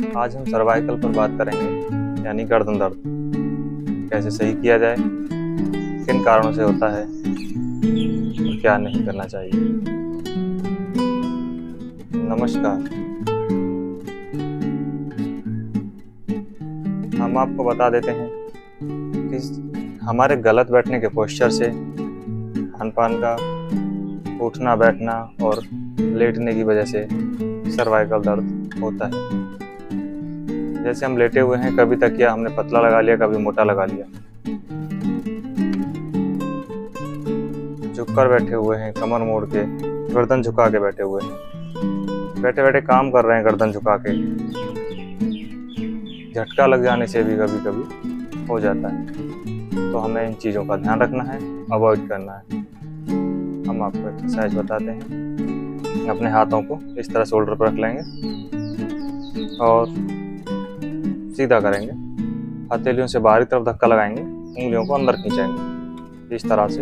आज हम सर्वाइकल पर बात करेंगे, यानी गर्दन दर्द कैसे सही किया जाए, किन कारणों से होता है और क्या नहीं करना चाहिए। नमस्कार, हम आपको बता देते हैं कि हमारे गलत बैठने के पोस्चर से खान पान का उठना बैठना और लेटने की वजह से सर्वाइकल दर्द होता है। जैसे हम लेटे हुए हैं, कभी तकिया हमने पतला लगा लिया, कभी मोटा लगा लिया, झुक कर बैठे हुए हैं, कमर मोड़ के, गर्दन झुका के बैठे हुए हैं, बैठे बैठे काम कर रहे हैं गर्दन झुका के, झटका लग जाने से भी कभी कभी हो जाता है। तो हमें इन चीज़ों का ध्यान रखना है, अवॉइड करना है। हम आपको एक्सरसाइज बताते हैं। अपने हाथों को इस तरह शोल्डर पर रख लेंगे और सीधा करेंगे। हथेलियों से बाहरी तरफ धक्का लगाएंगे, उंगलियों को अंदर खींचेंगे इस तरह से।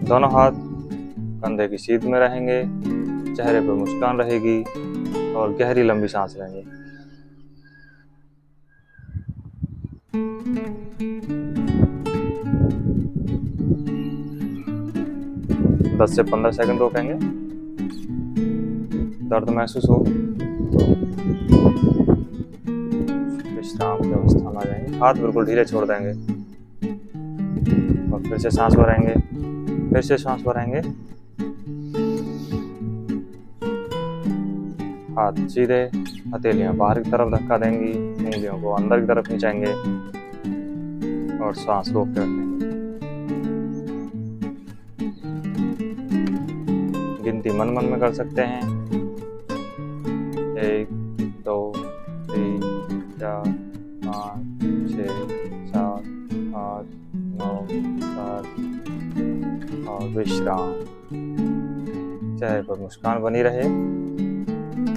दोनों हाथ कंधे की सीध में रहेंगे, चेहरे पर मुस्कान रहेगी और गहरी लंबी सांस लेंगे। दस से 15 सेकंड रोकेंगे। दर्द महसूस हो विश्राम की अवस्था में आ जाएंगे। हाथ बिल्कुल ढीले छोड़ देंगे और फिर से सांस भरेंगे, फिर से सांस भरेंगे। हाथ सीधे, हथेलियां बाहर की तरफ धक्का देंगी, उंगलियों को अंदर की तरफ खींचेंगे और सांस रोक के रखेंगे। गिनती मन मन में कर सकते हैं। 1 2 3 4 5 6 7 8 9 10 और विश्राम। चेहरे पर मुस्कान बनी रहे।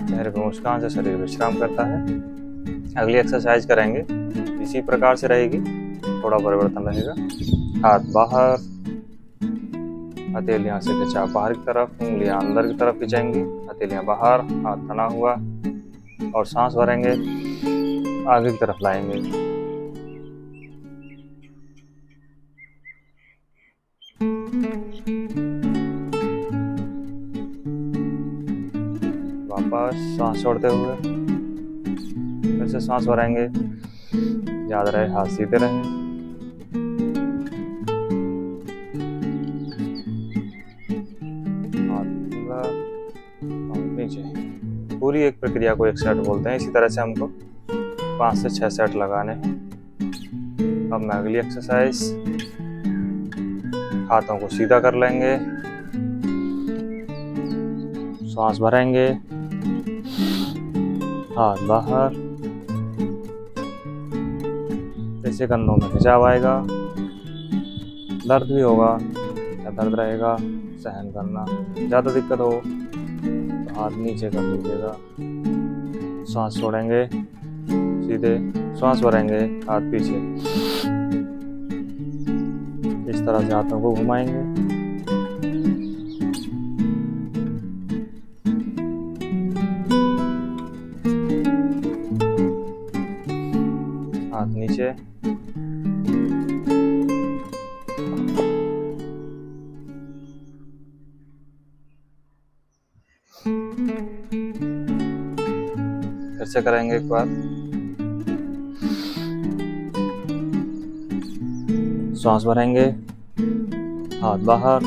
चेहरे पर मुस्कान से शरीर विश्राम करता है। अगली एक्सरसाइज करेंगे, इसी प्रकार से रहेगी, थोड़ा परिवर्तन रहेगा। हाथ बाहर, हथेलियां से खिंचाव बाहर की तरफ, उंगलियां अंदर की तरफ खिंचेंगी, हथेलियां बाहर, हाथ तना हुआ और सांस भरेंगे, आगे की तरफ लाएंगे। वापस सांस छोड़ते हुए फिर से सांस भरेंगे। याद रहे हाथ सीधे रहें। पूरी एक प्रक्रिया को एक सेट बोलते हैं। इसी तरह से हमको 5 से 6 सेट लगाने हैं। अब मैं अगली एक्सरसाइज, हाथों को सीधा कर लेंगे, सांस भरेंगे, हाथ बाहर, जैसे कंधों में खिंचाव आएगा, दर्द भी होगा या दर्द रहेगा, सहन करना। ज़्यादा दिक्कत हो हाथ नीचे कर लीजिएगा। सांस छोड़ेंगे, सीधे सांस भरेंगे, हाथ पीछे, इस तरह से हाथों को घुमाएंगे। हाथ नीचे, फिर से करेंगे एक बार। सांस भरेंगे, हाथ बाहर,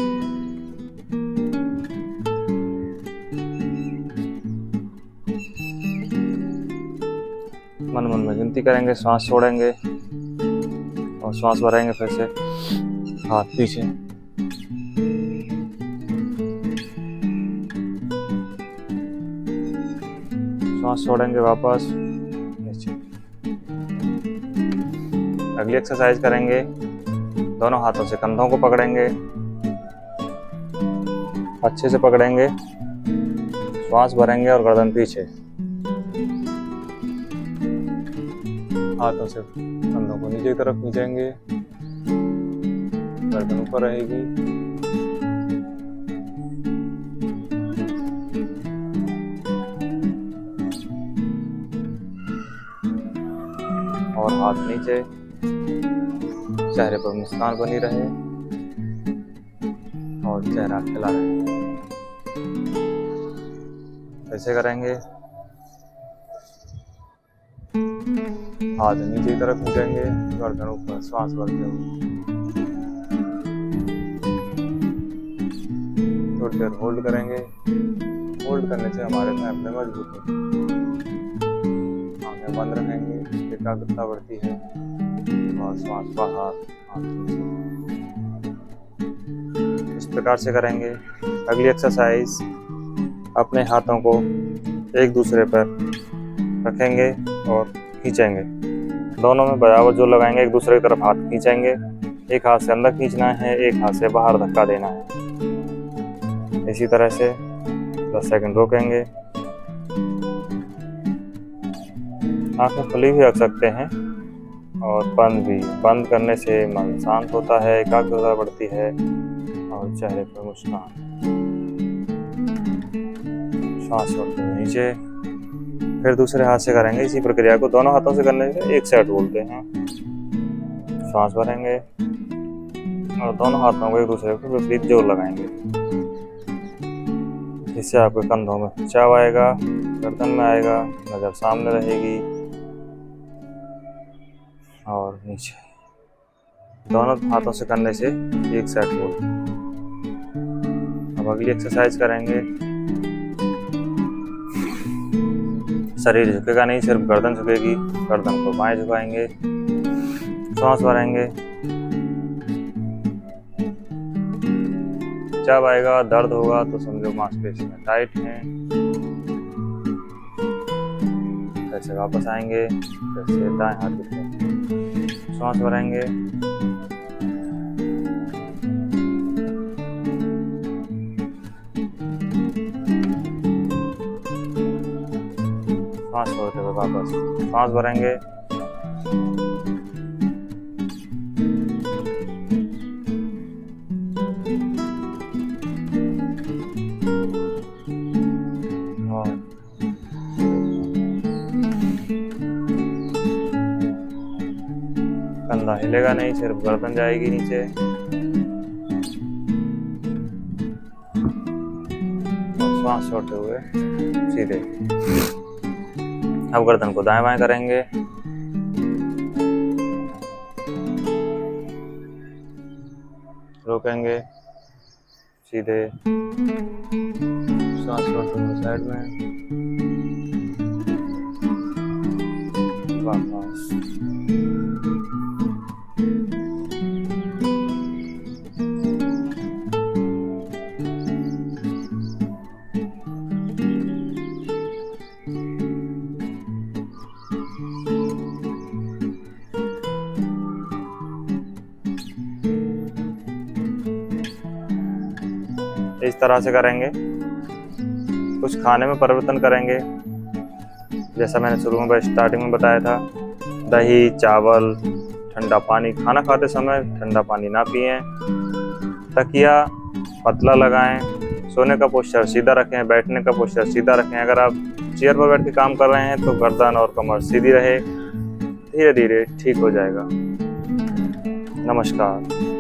मन मन में गिनती करेंगे, सांस छोड़ेंगे और सांस भरेंगे। फिर से हाथ पीछे, सांस छोड़ेंगे, वापस नीचे। अगली एक्सरसाइज करेंगे, दोनों हाथों से कंधों को पकड़ेंगे, अच्छे से पकड़ेंगे, सांस भरेंगे और गर्दन पीछे। हाथों से कंधों को नीचे की तरफ खींचेंगे, गर्दन ऊपर रहेगी। और हाथ नीचे, चेहरे पर मुस्कान बनी रहे और चेहरा खिला रहे। कैसे करेंगे? हाथ नीचे की तरफ खींचेंगे, गर्दन ऊपर, श्वास भरते हुए। थोड़ी देर होल्ड करेंगे। होल्ड करने से हमारे फेफड़े मजबूत होते हैं। आंखें बंद रखेंगे, एकाग्रता बढ़ती है और श्वास बाहर, हाथ नीचे। इस प्रकार से करेंगे। अगली एक्सरसाइज, अपने हाथों को एक दूसरे पर रखेंगे और खींचेंगे। दोनों में बराबर जोर लगाएंगे, एक दूसरे की तरफ हाथ खींचेंगे। एक हाथ से अंदर खींचना है, एक हाथ से बाहर धक्का देना है। इसी तरह से 10 सेकंड रोकेंगे। आंखें खुली भी रख सकते हैं और बंद भी। बंद करने से मन शांत होता है, एकाग्रता बढ़ती है और चेहरे पर मुस्कान। सांस छोड़ते हुए नीचे। फिर दूसरे हाथ से करेंगे इसी प्रक्रिया को। दोनों हाथों से करने से एक सेट बोलते हैं। सांस भरेंगे और दोनों हाथों को एक दूसरे को विपरीत जोर लगाएंगे। इससे आपके कंधों में खिंचाव आएगा, गर्दन में आएगा, नजर सामने रहेगी और नीचे। दोनों हाथों से करने से एक सेट बोलते हैं। अब अगली एक्सरसाइज करेंगे। शरीर झुकेगा नहीं, सिर्फ गर्दन झुकेगी। गर्दन को बाएं झुकाएंगे, सांस भरेंगे। जब आएगा, दर्द होगा तो समझो मांसपेशियां टाइट हैं। कैसे वापस आएंगे, कैसे दाएं हाथ की तरफ सांस भरेंगे। सांस छोड़ते हुए वापस सांस भरेंगे। कंधा हिलेगा नहीं, सिर्फ गर्दन जाएगी नीचे। और सांस छोड़ते हुए सीधे। अब गर्दन को दाएं बाएं करेंगे। रोकेंगे, सीधे। सांस छोड़ते हुए साइड में वापस। इस तरह से करेंगे। कुछ खाने में परिवर्तन करेंगे, जैसा मैंने शुरू में स्टार्टिंग में बताया था। दही, चावल, ठंडा पानी। खाना खाते समय ठंडा पानी ना पिएं। तकिया पतला लगाएं। सोने का पोस्चर सीधा रखें, बैठने का पोस्चर सीधा रखें। अगर आप चेयर पर बैठ के काम कर रहे हैं तो गर्दन और कमर सीधी रहे। धीरे धीरे ठीक हो जाएगा। नमस्कार।